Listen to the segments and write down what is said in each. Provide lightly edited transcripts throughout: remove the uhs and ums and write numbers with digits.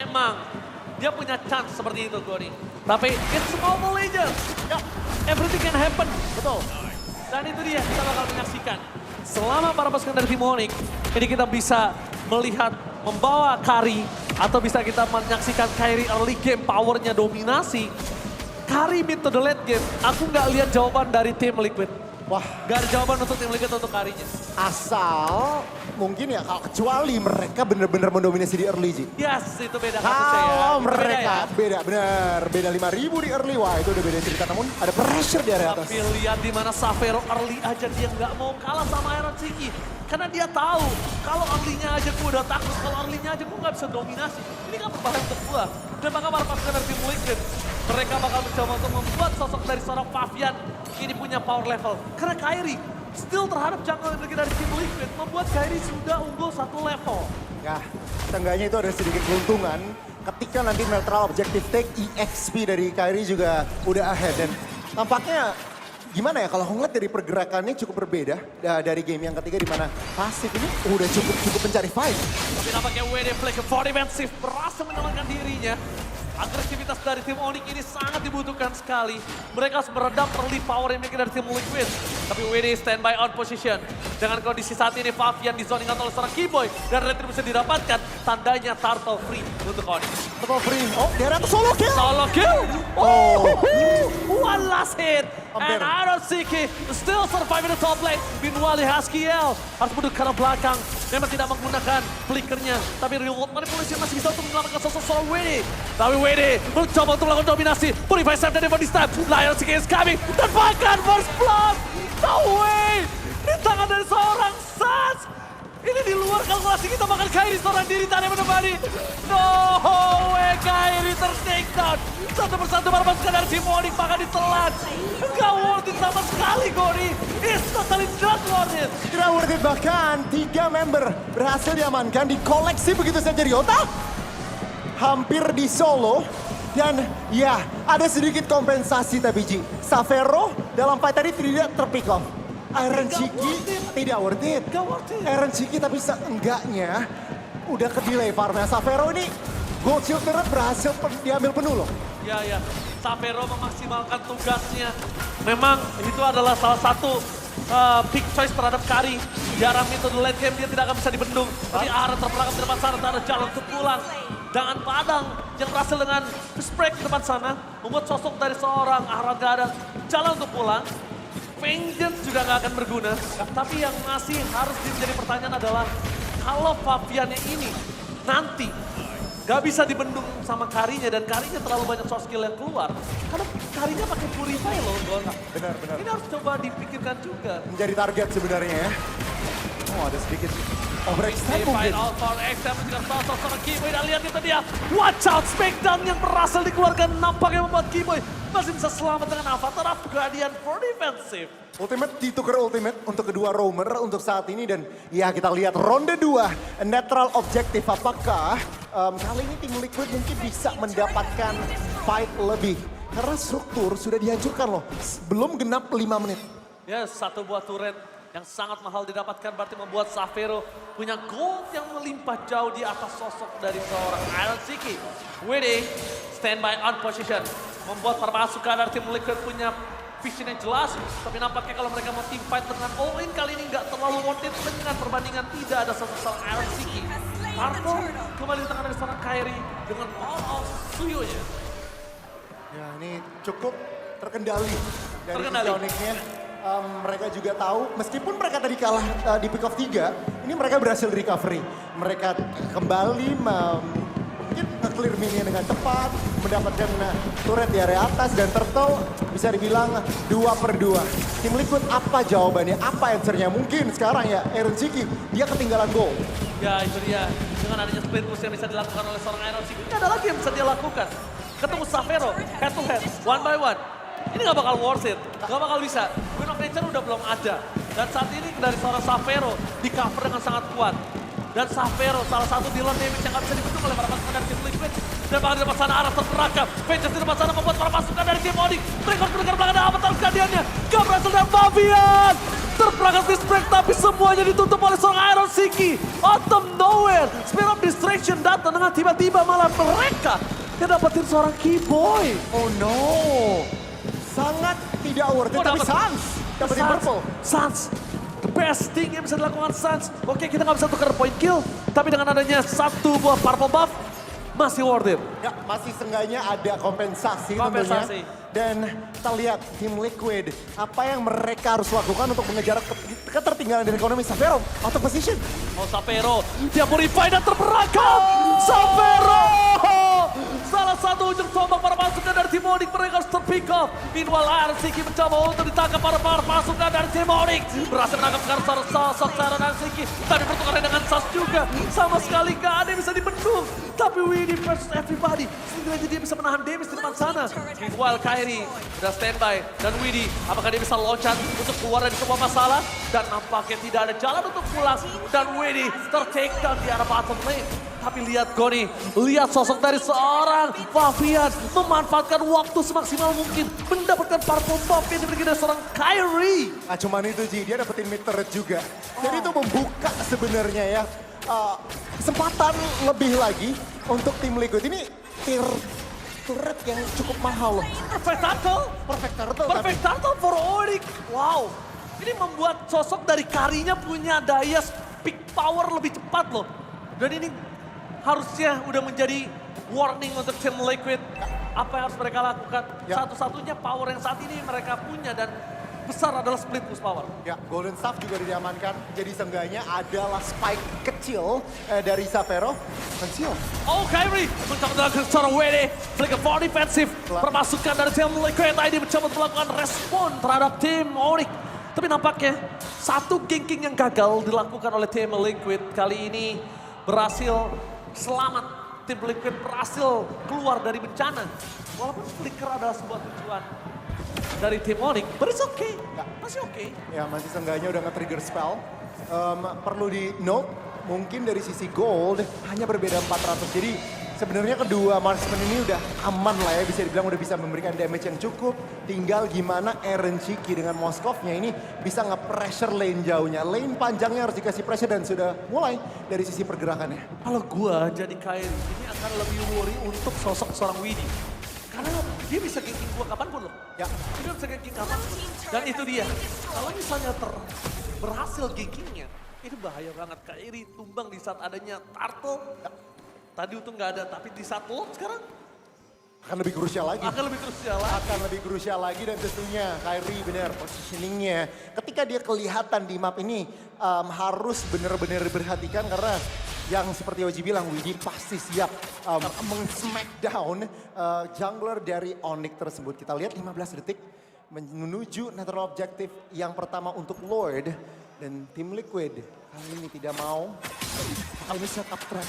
Emang dia punya chance seperti itu Gori. Tapi it's Mobile Legends. Ya, everything can happen. Betul. Dan itu dia kita bakal menyaksikan. Selama para pasukan dari tim Onyx, ini kita bisa melihat membawa Kari atau bisa kita menyaksikan Kairi early game powernya dominasi. Kari mid to the late game, aku nggak lihat jawaban dari tim Liquid. Wah, Gak ada jawaban untuk tim Liquid untuk Karinya. asal mungkin ya kalau kecuali mereka benar-benar mendominasi di early, Ji. Yes, itu beda kasusnya ya. Kalau Itu mereka ya. beda, benar. Beda 5.000 di early, wah itu udah beda cerita. Namun ada pressure di area atas. Tapi lihat di mana Xavero early aja dia nggak mau kalah sama Iron Siki. Karena dia tahu kalau early-nya aja gue udah takut, kalau early-nya aja gue nggak bisa dominasi. Ini kan berbahaya untuk gue. Dan maka para pasukan dari tim Liquid, mereka bakal mencoba untuk membuat sosok dari seorang Favian ini punya power level. Karena Kairi still terhadap jungle energi dari tim Liquid membuat Kairi sudah unggul satu level. Ya, seenggaknya itu ada sedikit keuntungan ketika nanti neutral objective take EXP dari Kairi juga udah ahead. Dan tampaknya gimana ya kalau ngeliat dari pergerakannya cukup berbeda dari game yang ketiga di mana pasif ini udah cukup mencari fight. Tapi nampaknya WD play ke 4 defensive berhasil menyelamatkan dirinya. Agresivitas dari tim Onyx ini sangat dibutuhkan sekali. Mereka harus meredam early power yang dimiliki dari tim Liquid. Tapi WD standby on position. Dengan kondisi saat ini Favian dizoningan oleh seorang Keyboy. Dan Retri bisa didapatkan. Tandanya Turtle free untuk Onyx. Turtle free, oh dia ada solo kill. Solo kill! Oh. One last hit! Hampir. And Iron Siki still surviving the top lane. Meanwhile Haskiel harus mundur ke arah belakang. Memang tidak menggunakan flickernya. Tapi remote manipulation masih bisa untuk menyelamatkan sosok seorang WD. Tapi WD mencoba untuk melakukan dominasi. Purify Step dari body step. Iron Siki is coming. Dan bahkan first blood. No way! Di tangan dari seorang Sans. Ini di luar kalkulasi kita bakal Kairi seorang diri tadi menemani. No way, Kairi ter-take down. Satu persatu para pasukan dari tim Onyx bakal ditelan. Gak worth it sama sekali, Gori. It's totally not worth it. Tidak worth it, bahkan 3 member berhasil diamankan, dikoleksi begitu saja Ryota. Hampir di solo. Dan ya, ada sedikit kompensasi tapi Ji. Xavero dalam fight tadi tidak terpick off. Iron Chiki tidak worth it. Gak worth it. Iron Chiki tapi seenggaknya udah ke delay farmnya. Xavero ini gold shield turret berhasil diambil penuh loh. Ya, ya. Xavero memaksimalkan tugasnya. Memang itu adalah salah satu big choice terhadap Kari. Jarang itu di late game dia tidak akan bisa dibendung. Tapi Aaron terperangkap di depan sana, tak ada jalan untuk pulang. Dengan Padang yang berhasil dengan break di depan sana. Membuat sosok dari seorang Aaron gak ada jalan untuk pulang. Vengeance juga gak akan berguna. Tapi yang masih harus menjadi pertanyaan adalah kalau Faviannya ini nanti gak bisa dibendung sama Karinya dan Karinya terlalu banyak soft skill yang keluar. Karena Karinya pakai Purify loh, Gon. Benar. Ini harus coba dipikirkan juga. Menjadi target sebenarnya ya. Oh ada sedikit overextend mungkin. Fight out for X dan juga sosok seorang Keyboy dan lihat itu dia. Watch out Smackdown yang berhasil dikeluarkan nampaknya membuat Keyboy masih bisa selamat dengan Avatar of Guardian for defensive. Ultimate ditukar ultimate untuk kedua roamer untuk saat ini dan ya kita lihat ronde 2 netral objektif apakah kali ini tim Liquid mungkin bisa mendapatkan fight lebih karena struktur sudah dihancurkan loh belum genap 5 menit. Ya, satu buah turret yang sangat mahal didapatkan berarti membuat Xavero punya gold yang melimpah jauh di atas sosok dari seorang Iron Siki. WD standby on position membuat para pasukan dari tim Liquid punya vision yang jelas, tapi nampaknya kalau mereka mau team fight dengan all in kali ini nggak terlalu worth it dengan perbandingan tidak ada sosok seorang Iron Siki. Turtle kembali di tangan dari seorang Kairi dengan all of Suyo-nya. Ya ini cukup terkendali dari Terkendali. Onyx-nya. Mereka juga tahu, meskipun mereka tadi kalah di pick off 3, ini mereka berhasil recovery. Mereka kembali mungkin nge-clear minion dengan cepat, mendapatkan turret di area atas, dan Turtle bisa dibilang 2/2. Tim Liquid apa jawabannya, apa answernya? Mungkin sekarang ya, Iron Siki, dia ketinggalan goal. Ya itu dia, dengan adanya split push yang bisa dilakukan oleh seorang Iron Siki, tidak ada lagi yang bisa dia lakukan. Ketemu Xavero, head to head, one by one. Ini gak bakal worth it, gak bakal bisa. Queen of Nature udah belum ada. Dan saat ini dari seorang Xavero di cover dengan sangat kuat. Dan Xavero salah satu dealer damage yang gak bisa dibendung oleh para pasukan dari tim Liquid. Dan bahkan di depan sana arah terperangkap. Vengeance di depan sana membuat para pasukan dari tim Onyx. Mereka bergerak belakang dan Avatar Guardian-nya. Gak berhasil dan Favian Terperangkap distract tapi semuanya ditutup oleh seorang Iron Siki. Out of nowhere, Spear of Distraction datang dengan tiba-tiba malah mereka yang dapetin seorang Keyboy. Oh no. Sangat tidak worth it, Oh, tapi dapet. Sans dapetin purple. Sans. The best thing yang bisa dilakukan Sans. Oke, kita nggak bisa tukar point kill. Tapi dengan adanya satu buah purple buff, masih worth it. Ya, masih seenggaknya ada kompensasi, Kompensasi. tentunya. Dan kita lihat tim Liquid, apa yang mereka harus lakukan untuk mengejar ketertinggalan dari ekonomi. Savero, out of position. Oh, Savero, dia purify dan terperangkap. Savero! Salah satu ujung tombak para pasukan dari tim Onyx, mereka harus terpick off. Meanwhile, Iron Siki mencoba untuk ditangkap para pasukan dari tim Onyx. Berhasil menangkap sekarang sosok Iron Siki. Tapi pertukaran dengan Sas juga. Sama sekali gak ada yang bisa dibendung. Tapi Winnie versus everybody. Setidaknya dia bisa menahan damage di depan sana. Meanwhile, Kairi udah standby. Dan Winnie, apakah dia bisa loncat untuk keluar dari sebuah masalah? Dan nampaknya tidak ada jalan untuk pulang. Dan Winnie ter-take down di arah bottom lane. Tapi lihat Goni, lihat sosok dari seorang Fabian memanfaatkan waktu semaksimal mungkin. Mendapatkan purple buff yang dimiliki dari seorang Kairi. Nah cuman itu Ji, dia dapetin mid turret juga. Jadi itu membuka sebenarnya ya kesempatan lebih lagi untuk tim Liquid. Ini tier turret yang cukup mahal loh. Perfect turtle. Perfect turtle. Perfect turtle for Onyx. Wow. Ini membuat sosok dari Karinya punya daya peak power lebih cepat loh. Dan ini harusnya udah menjadi warning untuk tim Liquid. Apa yang harus mereka lakukan? Ya. Satu-satunya power yang saat ini mereka punya dan besar adalah split push power. Ya, Golden Staff juga diamankan. Jadi seenggaknya adalah spike kecil dari Savero. Kecil. Oh, Kairi mencoba melakukan secara WD. Flicker for defensive. Permasukan dari tim Liquid ID mencoba melakukan respon terhadap tim Onyx. Tapi nampaknya satu ganking yang gagal dilakukan oleh tim Liquid kali ini berhasil selamat. Tim Liquid berhasil keluar dari bencana. Walaupun Flicker adalah sebuah tujuan dari tim Onyx, but it's okay. Masih oke. Ya, masih seenggaknya udah nge-trigger spell. Perlu di note, mungkin dari sisi gold hanya berbeda 400. Jadi sebenarnya kedua marksman ini udah aman lah ya, bisa dibilang udah bisa memberikan damage yang cukup. Tinggal gimana Eren Chiki dengan Moskovnya ini bisa nge-pressure lane jauhnya. Lane panjangnya harus dikasih pressure dan sudah mulai dari sisi pergerakannya. Kalau gua jadi Kairi, ini akan lebih worry untuk sosok seorang Widdy. Karena dia bisa ganking gua kapanpun loh. Ya. Dia bisa ganking kapanpun. Dan itu dia. Kalau misalnya berhasil gankingnya, itu bahaya banget. Kairi tumbang di saat adanya turtle. Tadi untung nggak ada, tapi di saat lock sekarang Akan lebih krusial lagi. akan lebih krusial lah. Akan lebih krusial lagi dan tentunya Kyrie benar positioningnya. Ketika dia kelihatan di map ini harus benar-benar diperhatikan karena yang seperti Oji bilang, Widhi pasti siap meng-smackdown jungler dari Onyx tersebut. Kita lihat 15 detik menuju natural objective yang pertama untuk Lord dan tim Liquid. Kali ini tidak mau, kali ini set up trap.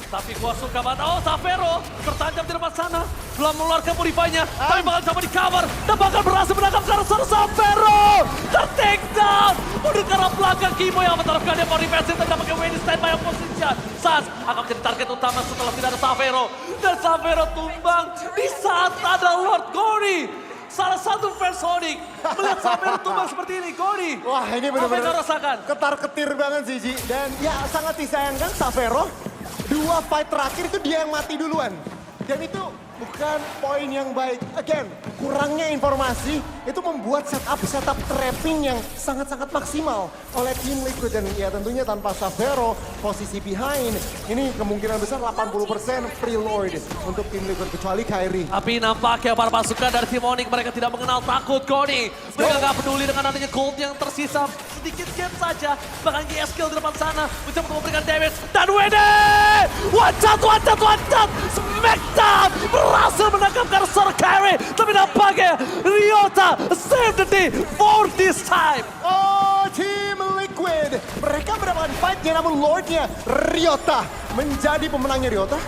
Tapi gua suka banget. Oh, Savero tertancap di depan sana. Belum mengeluarkan purify-nya. Tapi bakal coba di-cover. Dan bakal berhasil menangkap karakter Savero. Ter-take down. Udah ke arah belakang Kimo yang menerapkan dia purify. Tidak pakai Wendy standby yang position. Sas akan menjadi target utama setelah tidak ada Savero. Dan Savero tumbang di saat ada Lord Gori. Salah satu fans Onyx melihat Savero tumbang seperti ini, Gori. Wah ini Apa yang benar-benar kau rasakan? ketar-ketir banget sih Ji. Dan ya sangat disayangkan Savero, 2 fight terakhir itu dia yang mati duluan. Dan itu bukan poin yang baik. Again, kurangnya informasi itu membuat setup trapping yang sangat-sangat maksimal oleh tim Liquid. Dan ya tentunya tanpa Savero, posisi behind, ini kemungkinan besar 80% free Lord untuk tim Liquid kecuali Kyrie. Tapi nampaknya para pasukan dari tim Onyx mereka tidak mengenal takut, Goni. Mereka nggak peduli dengan adanya gold yang tersisa sedikit game saja. Bahkan GS skill di depan sana mencoba memberikan damage. Dan Wede! One shot! Smackdown! Berhasil menangkap karakter Kyrie. Tapi nampaknya Ryota save the day for this time. Oh, Team Liquid. Mereka mendapatkan fight-nya namun Lord-nya Ryota menjadi pemenangnya Ryota.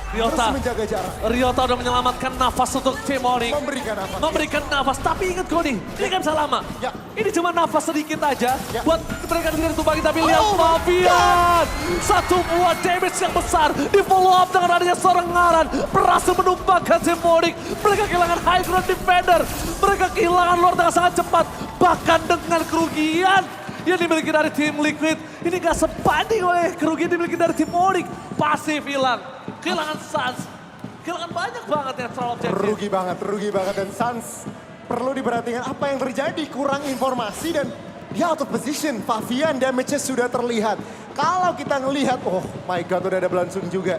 Ryota. Terus menjaga jarak. Ryota udah menyelamatkan nafas untuk tim Onyx. Memberikan apa? Tapi ingat Goni, ini kan bisa lama. Ya. Ini cuma nafas sedikit aja Ya. buat mereka tidak ditumbangin. Tapi lihat Oh my Fabian. Satu buah damage yang besar di follow up dengan adanya seorang ngaran. Berhasil menumbangkan tim Onyx. Mereka kehilangan high ground defender. Mereka kehilangan Lord dengan sangat cepat. Bahkan dengan kerugian yang dimiliki dari tim Liquid. Ini gak sebanding oleh kerugian dimiliki dari tim Onyx. Pasif hilang, kehilangan Suns. Kehilangan banyak banget ya troll objektif. Rugi banget. Dan Suns perlu diperhatikan apa yang terjadi. Kurang informasi dan dia out of position. Favian damage-nya sudah terlihat. Kalau kita ngelihat, oh my god udah ada Belansung juga.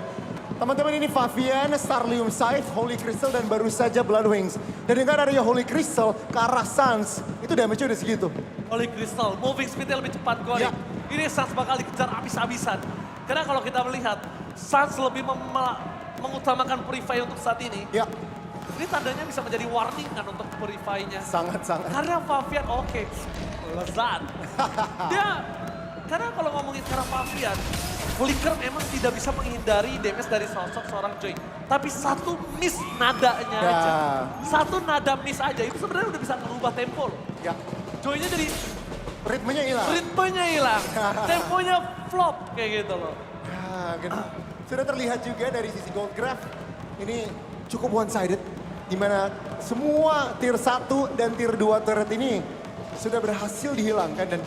Teman-teman ini Favian, Starlium Scythe, Holy Crystal dan baru saja Blood Wings. Dan dengan adanya Holy Crystal ke arah Suns, itu damage-nya udah segitu. Holy Crystal, moving speed-nya lebih cepat Goni. Ya. Ini Suns bakal dikejar habis-habisan. Karena kalau kita melihat, Suns lebih mengutamakan Purify untuk saat ini. Ya, Ini tandanya bisa menjadi warning kan untuk Purify-nya. sangat-sangat. Karena Favian oke, lezat. Karena kalau ngomongin cara Favian, Flicker emang tidak bisa menghindari damage dari sosok seorang Joy. Tapi satu miss nadanya Ya. aja. Satu nada miss aja, itu sebenarnya udah bisa merubah tempo loh. Ya, Joy-nya jadi ritmenya hilang. ritmenya hilang, temponya flop kayak gitu loh. Ya, sudah terlihat juga dari sisi Gold Graph, ini cukup one-sided. Dimana semua tier 1 dan tier 2 turret ini sudah berhasil dihilangkan. Dan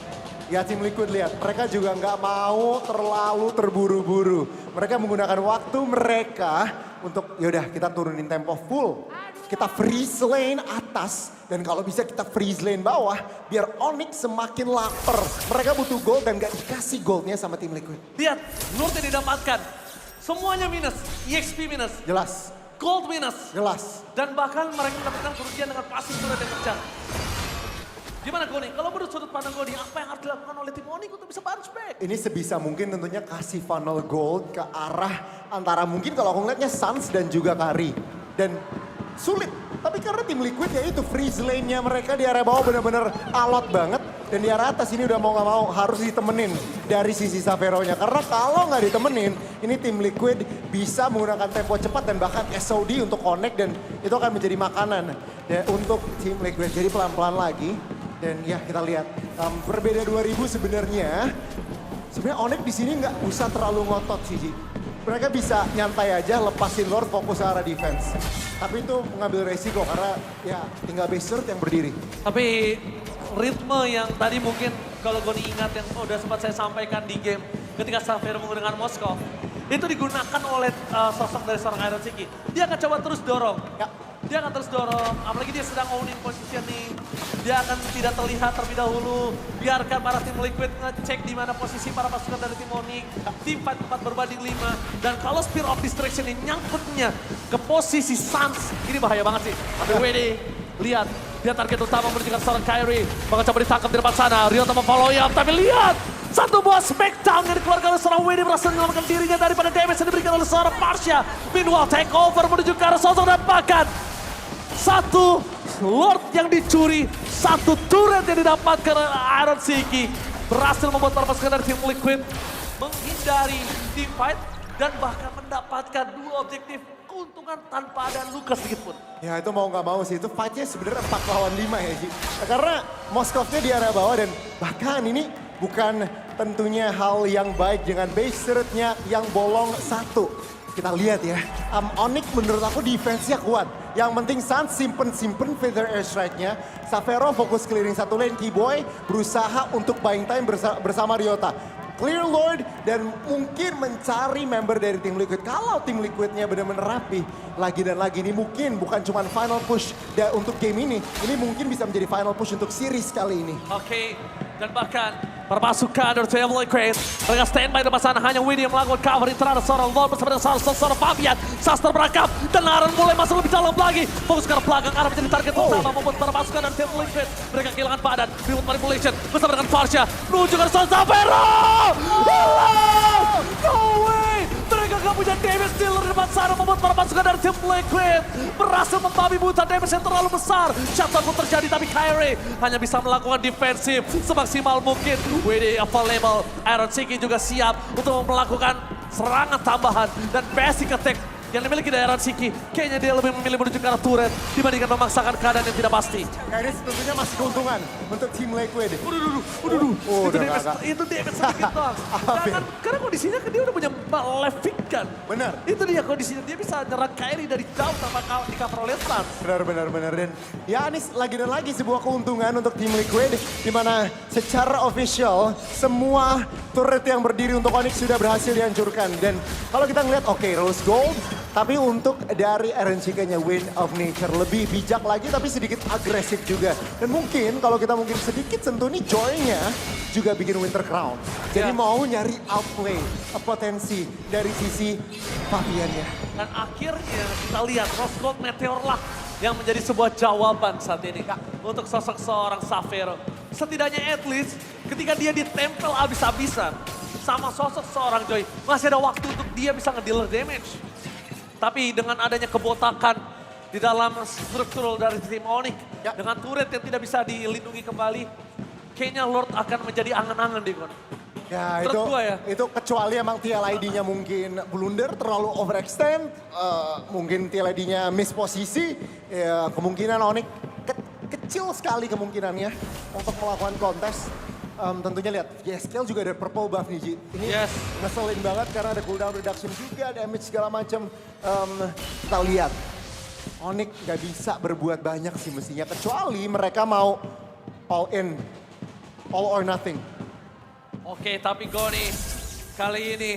ya tim Liquid lihat, mereka juga nggak mau terlalu terburu-buru. Mereka menggunakan waktu mereka untuk yaudah kita turunin tempo full. Kita freeze lane atas dan kalau bisa kita freeze lane bawah biar Onyx semakin lapar. Mereka butuh gold dan gak dikasih goldnya sama tim Liquid. Lihat, Lord yang didapatkan, semuanya minus, EXP minus, Jelas, gold minus. jelas. Dan bahkan mereka mendapatkan kerugian dengan pasif turret yang kencang. Gimana Goni? Kalau menurut sudut pandang Goni, apa yang harus dilakukan oleh tim Onyx untuk bisa bounce back? Ini sebisa mungkin tentunya kasih funnel gold ke arah antara mungkin kalau aku ngeliatnya Suns dan juga Kari. Dan sulit, tapi karena tim Liquid ya itu freeze lane-nya mereka di area bawah benar-benar alot banget. Dan di area atas ini udah mau gak mau harus ditemenin dari sisi Xavero-nya. Karena kalau nggak ditemenin, ini tim Liquid bisa menggunakan tempo cepat dan bahkan SOD untuk connect. Dan itu akan menjadi makanan ya, untuk tim Liquid. Jadi pelan-pelan lagi. Dan ya kita lihat, berbeda 2000 sebenarnya Onyx di sini nggak usah terlalu ngotot sih, Ji. Mereka bisa nyantai aja, lepasin Lord, fokus ke arah defense. Tapi itu mengambil resiko karena ya tinggal base turret yang berdiri. Tapi ritme yang tadi mungkin kalau Goni ingat yang udah sempat saya sampaikan di game ketika Xavero menggunakan Moskov, itu digunakan oleh sosok dari seorang Iron Siki. Dia akan coba terus dorong. Ya. Dia akan terus dorong, apalagi dia sedang owning positioning. Dia akan tidak terlihat terlebih dahulu. Biarkan para tim Liquid ngecek di mana posisi para pasukan dari tim Onyx. Tim fight 4 berbanding 5. Dan kalau Spear of Distraction ini nyangkutnya ke posisi Suns, ini bahaya banget sih. Tapi WD, lihat. Dia target utama menunjukkan seorang Kyrie. Bakal coba ditangkap di depan sana. Ryota memfollow up, tapi lihat. Satu buah smackdown yang dikeluarkan oleh seorang WD berhasil menyelamatkan dirinya daripada damage yang diberikan oleh seorang Marsha. Meanwhile, take over menuju ke arah sosok dan bahkan satu Lord yang dicuri, satu turret yang didapatkan oleh Iron Siki. Berhasil membuat para pasukan dari tim Liquid menghindari team fight dan bahkan mendapatkan 2 objektif keuntungan tanpa ada luka sedikit pun. Ya itu mau nggak mau sih, itu fightnya sebenarnya 4 lawan 5 ya Ji. Karena Moskovnya di area bawah dan bahkan ini bukan tentunya hal yang baik dengan base turretnya yang bolong 1. Kita lihat ya, Onyx menurut aku defense-nya kuat. Yang penting Suns simpen Feather Airstrike-nya. Xavero fokus clearing satu lane, Keyboy berusaha untuk buying time bersama Ryota. Clear Lord dan mungkin mencari member dari tim Liquid. Kalau tim Liquidnya benar-benar rapi lagi dan lagi, ini mungkin bukan cuma final push untuk game ini mungkin bisa menjadi final push untuk series kali ini. Oke, dan bahkan perpasukan dari tim Liquid, mereka standby di depan sana, hanya Winnie yang melakukan cover terhadap seorang Lord bersama dengan seorang Fabian. Saster berangkap dan Aaron mulai masuk lebih dalam lagi. Fokus ke arah belakang, Aaron menjadi target utama membuat perpasukan dari tim Liquid. Mereka kehilangan badan, remote manipulation bersama dengan Farsha. Menuju ke arah seorang Xavero! No way! Mereka gak punya damage dealer di depan sana membuat para pasukan dari tim Liquid berhasil membabi buta damage yang terlalu besar. Shutdown pun terjadi tapi Kyrie hanya bisa melakukan defensif semaksimal mungkin. WD available, Iron Siki juga siap untuk melakukan serangan tambahan dan basic attack yang dimiliki Daeran Shiki. Kayaknya dia lebih memilih menuju ke arah turret dibandingkan memaksakan keadaan yang tidak pasti. Nah, ini tentunya masih keuntungan untuk tim Liquid. Waduh. Oh, Itu udah damage, nggak. itu damage sedikit doang. Jangan, karena kondisinya kan dia udah punya Malefic kan. Benar. Itu dia kondisinya, dia bisa nyerang Kairi dari jauh tanpa di cover oleh Stans. Benar. Dan ya ini lagi dan lagi sebuah keuntungan untuk tim Liquid. Di mana secara official semua turret yang berdiri untuk Onyx sudah berhasil dihancurkan. Dan kalau kita ngeliat oke, Rose Gold. Tapi untuk dari RNCK-nya Wind of Nature lebih bijak lagi tapi sedikit agresif juga. Dan mungkin kalau kita mungkin sedikit sentuh nih Joy-nya juga bikin Winter Crown. Jadi Ya. mau nyari outplay potensi dari sisi Fabiannya. Dan akhirnya kita lihat Rose Gold Meteor lah yang menjadi sebuah jawaban saat ini untuk sosok seorang Xavero. Setidaknya at least ketika dia ditempel abis-abisan sama sosok seorang Joy, masih ada waktu untuk dia bisa nge-dealer damage. Tapi dengan adanya kebotakan di dalam struktural dari tim Onyx, dengan turret yang tidak bisa dilindungi kembali, kayaknya Lord akan menjadi angan-angan di Gon. Ya Menurut gua ya. itu kecuali emang TLID-nya mungkin blunder, terlalu overextend, mungkin TLID-nya miss posisi, ya kemungkinan Onyx kecil sekali kemungkinannya untuk melakukan kontes. Tentunya lihat, YSKL juga ada purple buff nih Ji. Ini Yes. ngeselin banget karena ada cooldown reduction juga, damage segala macam. Kita lihat, Onyx gak bisa berbuat banyak sih mestinya, kecuali mereka mau all in, all or nothing. Oke, tapi Goni kali ini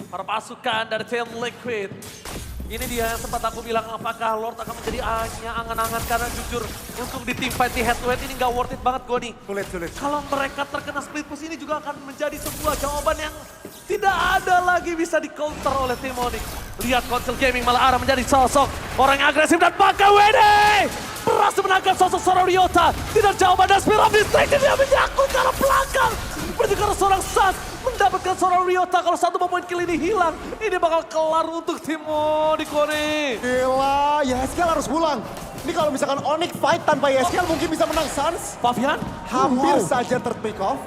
perpasukan dari tim Liquid. Ini dia yang sempat aku bilang apakah Lord akan menjadi angan-angan karena jujur untuk di team fight di head to head ini gak worth it banget Goni. Sulit. Kalau mereka terkena split push ini juga akan menjadi sebuah jawaban yang tidak ada lagi bisa di counter oleh tim Onyx. Lihat Console Gaming malah arah menjadi sosok orang yang agresif dan pakai WD. Berhasil menangkap sosok seorang Ryota. Tidak jauh pada Spear of Distraction dia menyangkut ke arah belakang. Berarti karena seorang Sas mendapatkan seorang Ryota. Kalau satu pemain kill ini hilang, ini bakal kelar untuk tim Onyx Goni. Gila, YSKL harus pulang. Ini kalau misalkan Onyx fight tanpa YSKL mungkin bisa menang Suns. Fabian? Hampir saja terpick off.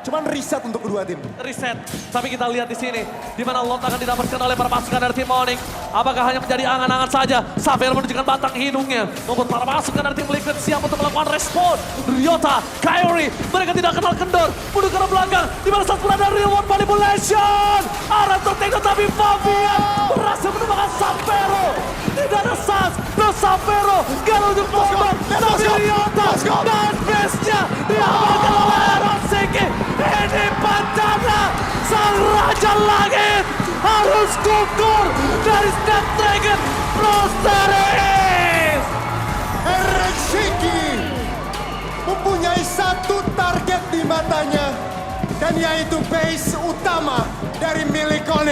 Cuman reset untuk kedua tim. Reset. Tapi kita lihat di sini, di mana Lot akan didapatkan oleh para pasukan dari tim Onyx. Apakah hanya menjadi angan-angan saja? Xavier menunjukkan batang hidungnya. Membuat para pasukan dari tim Liquid siap untuk melakukan respon. Ryota, Kairi, mereka tidak kenal kendor. Mundur ke arah belakang, di mana saat berada real world manipulation. Arah tertengok tapi Fabian berhasil menemukan Xavero. Tidak ada Sans, no Xavero. Gagal untuk bombang, tapi Ryota dan base-nya diamankan oleh Aaron Siki. Ini Pandana, sang Raja Langit harus gugur dari Snapdragon Pro Series. Aaron Siki mempunyai satu target di matanya. Dan yaitu base utama dari milik Onyx.